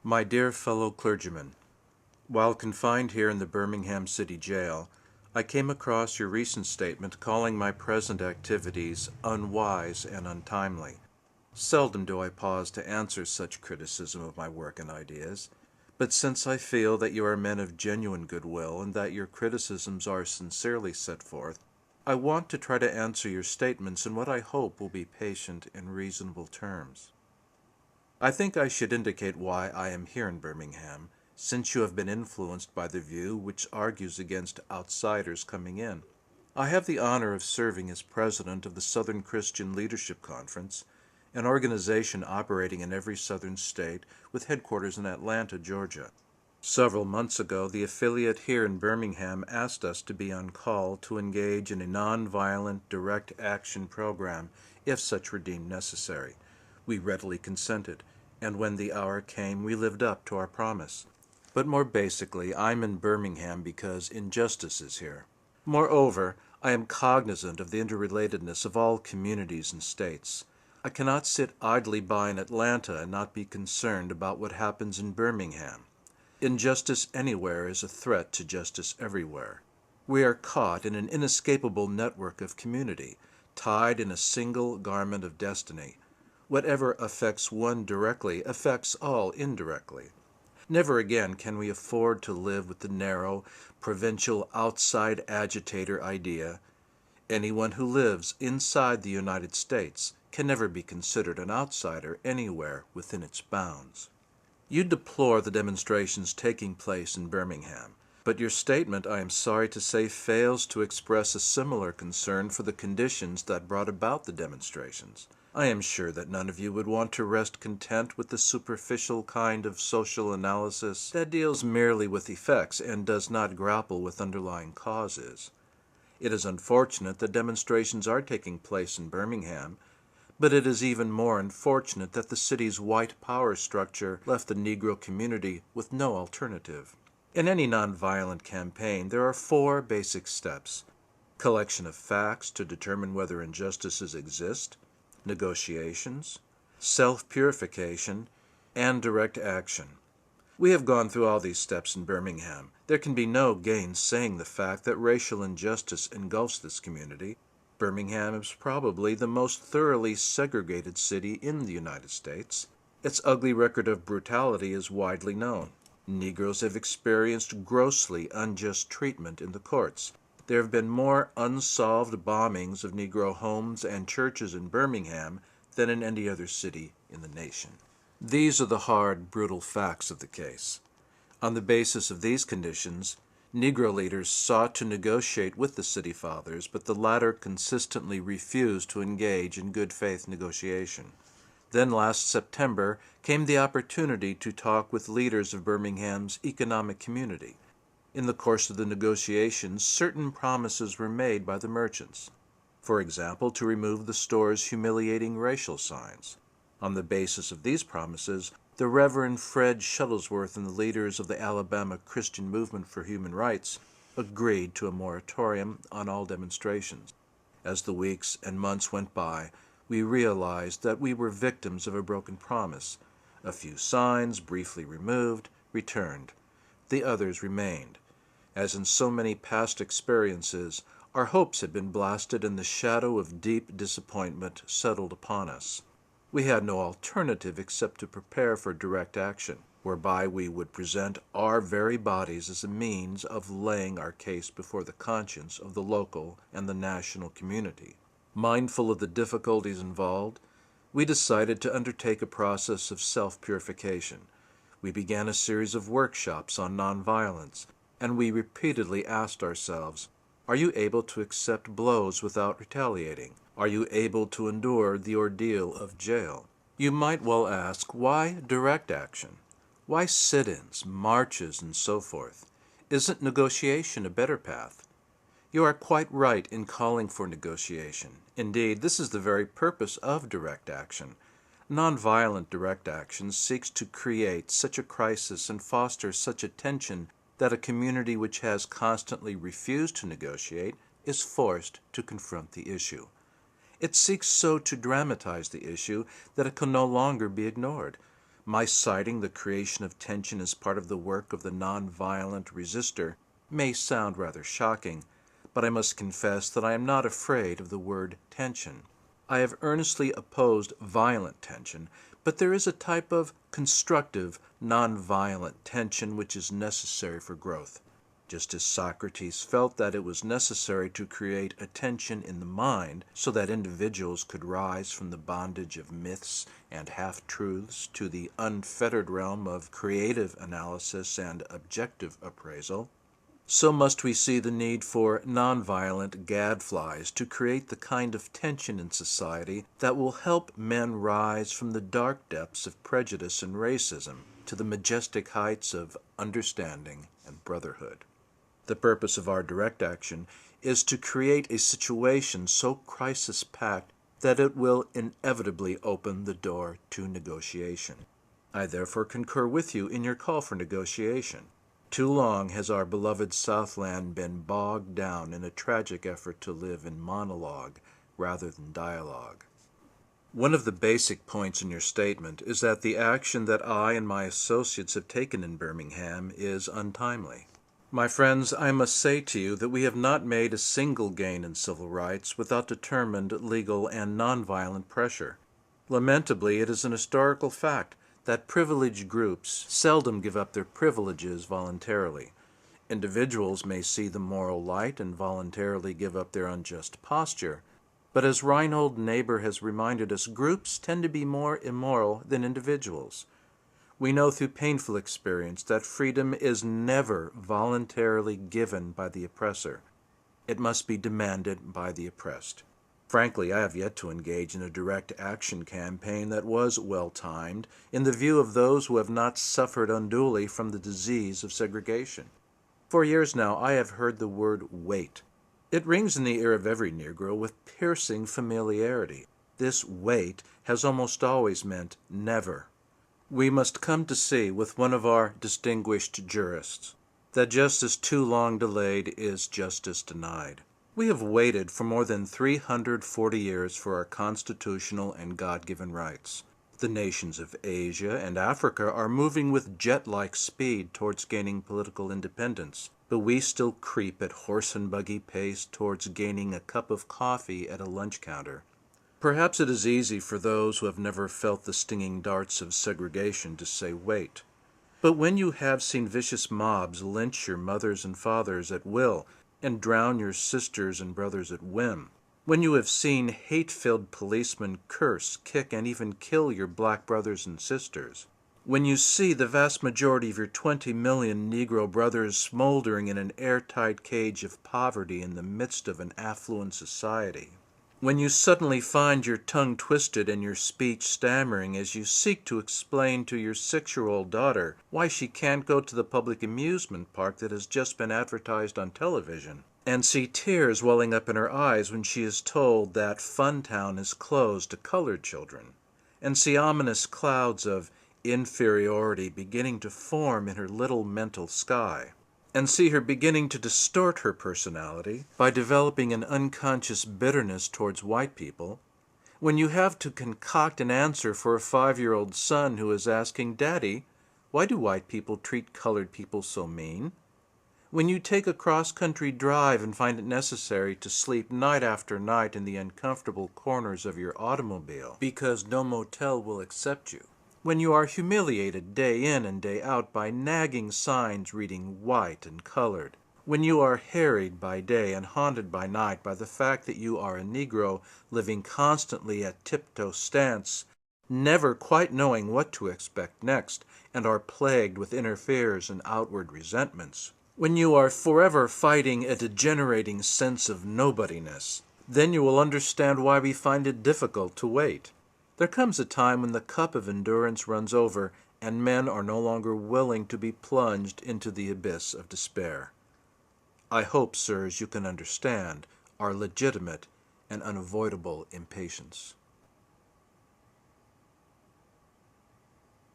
My dear fellow clergymen, while confined here in the Birmingham City Jail, I came across your recent statement calling my present activities unwise and untimely. Seldom do I pause to answer such criticism of my work and ideas, but since I feel that you are men of genuine goodwill and that your criticisms are sincerely set forth, I want to try to answer your statements in what I hope will be patient and reasonable terms. I think I should indicate why I am here in Birmingham, since you have been influenced by the view which argues against outsiders coming in. I have the honor of serving as president of the Southern Christian Leadership Conference, an organization operating in every southern state with headquarters in Atlanta, Georgia. Several months ago, the affiliate here in Birmingham asked us to be on call to engage in a nonviolent direct action program if such were deemed necessary. We readily consented, and when the hour came, we lived up to our promise. But more basically, I'm in Birmingham because injustice is here. Moreover, I am cognizant of the interrelatedness of all communities and states. I cannot sit idly by in Atlanta and not be concerned about what happens in Birmingham. Injustice anywhere is a threat to justice everywhere. We are caught in an inescapable network of community, tied in a single garment of destiny. Whatever affects one directly affects all indirectly. Never again can we afford to live with the narrow, provincial outside agitator idea. Anyone who lives inside the United States can never be considered an outsider anywhere within its bounds. You deplore the demonstrations taking place in Birmingham, but your statement, I am sorry to say, fails to express a similar concern for the conditions that brought about the demonstrations. I am sure that none of you would want to rest content with the superficial kind of social analysis that deals merely with effects and does not grapple with underlying causes. It is unfortunate that demonstrations are taking place in Birmingham, but it is even more unfortunate that the city's white power structure left the Negro community with no alternative. In any nonviolent campaign, there are 4 basic steps: collection of facts to determine whether injustices exist, negotiations, self-purification, and direct action. We have gone through all these steps in Birmingham. There can be no gainsaying the fact that racial injustice engulfs this community. Birmingham is probably the most thoroughly segregated city in the United States. Its ugly record of brutality is widely known. Negroes have experienced grossly unjust treatment in the courts. There have been more unsolved bombings of Negro homes and churches in Birmingham than in any other city in the nation. These are the hard, brutal facts of the case. On the basis of these conditions, Negro leaders sought to negotiate with the city fathers, but the latter consistently refused to engage in good faith negotiation. Then last September came the opportunity to talk with leaders of Birmingham's economic community. In the course of the negotiations, certain promises were made by the merchants. For example, to remove the store's humiliating racial signs. On the basis of these promises, the Reverend Fred Shuttlesworth and the leaders of the Alabama Christian Movement for Human Rights agreed to a moratorium on all demonstrations. As the weeks and months went by, we realized that we were victims of a broken promise. A few signs, briefly removed, returned. The others remained. As in so many past experiences, our hopes had been blasted and the shadow of deep disappointment settled upon us. We had no alternative except to prepare for direct action, whereby we would present our very bodies as a means of laying our case before the conscience of the local and the national community. Mindful of the difficulties involved, we decided to undertake a process of self-purification. We began a series of workshops on nonviolence, and we repeatedly asked ourselves, are you able to accept blows without retaliating? Are you able to endure the ordeal of jail? You might well ask, why direct action? Why sit-ins, marches, and so forth? Isn't negotiation a better path? You are quite right in calling for negotiation. Indeed, this is the very purpose of direct action. Nonviolent direct action seeks to create such a crisis and foster such a tension that a community which has constantly refused to negotiate is forced to confront the issue. It seeks so to dramatize the issue that it can no longer be ignored. My citing the creation of tension as part of the work of the nonviolent resistor may sound rather shocking, but I must confess that I am not afraid of the word tension. I have earnestly opposed violent tension, but there is a type of constructive, nonviolent tension which is necessary for growth. Just as Socrates felt that it was necessary to create a tension in the mind so that individuals could rise from the bondage of myths and half-truths to the unfettered realm of creative analysis and objective appraisal, so must we see the need for nonviolent gadflies to create the kind of tension in society that will help men rise from the dark depths of prejudice and racism to the majestic heights of understanding and brotherhood. The purpose of our direct action is to create a situation so crisis-packed that it will inevitably open the door to negotiation. I therefore concur with you in your call for negotiation. Too long has our beloved Southland been bogged down in a tragic effort to live in monologue rather than dialogue. One of the basic points in your statement is that the action that I and my associates have taken in Birmingham is untimely. My friends, I must say to you that we have not made a single gain in civil rights without determined legal and nonviolent pressure. Lamentably, it is an historical fact that privileged groups seldom give up their privileges voluntarily. Individuals may see the moral light and voluntarily give up their unjust posture, but as Reinhold Niebuhr has reminded us, groups tend to be more immoral than individuals. We know through painful experience that freedom is never voluntarily given by the oppressor. It must be demanded by the oppressed. Frankly, I have yet to engage in a direct action campaign that was well-timed in the view of those who have not suffered unduly from the disease of segregation. For years now, I have heard the word wait. It rings in the ear of every Negro with piercing familiarity. This wait has almost always meant never. We must come to see with one of our distinguished jurists that justice too long delayed is justice denied. We have waited for more than 340 years for our constitutional and God-given rights. The nations of Asia and Africa are moving with jet-like speed towards gaining political independence, but we still creep at horse and buggy pace towards gaining a cup of coffee at a lunch counter. Perhaps it is easy for those who have never felt the stinging darts of segregation to say wait. But when you have seen vicious mobs lynch your mothers and fathers at will and drown your sisters and brothers at whim, when you have seen hate-filled policemen curse, kick, and even kill your black brothers and sisters, when you see the vast majority of your 20 million Negro brothers smoldering in an airtight cage of poverty in the midst of an affluent society, when you suddenly find your tongue twisted and your speech stammering as you seek to explain to your 6-year-old daughter why she can't go to the public amusement park that has just been advertised on television, and see tears welling up in her eyes when she is told that Funtown is closed to colored children, and see ominous clouds of inferiority beginning to form in her little mental sky, and see her beginning to distort her personality by developing an unconscious bitterness towards white people, when you have to concoct an answer for a 5-year-old son who is asking, "Daddy, why do white people treat colored people so mean?" When you take a cross-country drive and find it necessary to sleep night after night in the uncomfortable corners of your automobile because no motel will accept you, when you are humiliated day in and day out by nagging signs reading white and colored, when you are harried by day and haunted by night by the fact that you are a Negro living constantly at tiptoe stance, never quite knowing what to expect next, and are plagued with inner fears and outward resentments, when you are forever fighting a degenerating sense of nobodiness, then you will understand why we find it difficult to wait. There comes a time when the cup of endurance runs over and men are no longer willing to be plunged into the abyss of despair. I hope, sirs, you can understand our legitimate and unavoidable impatience.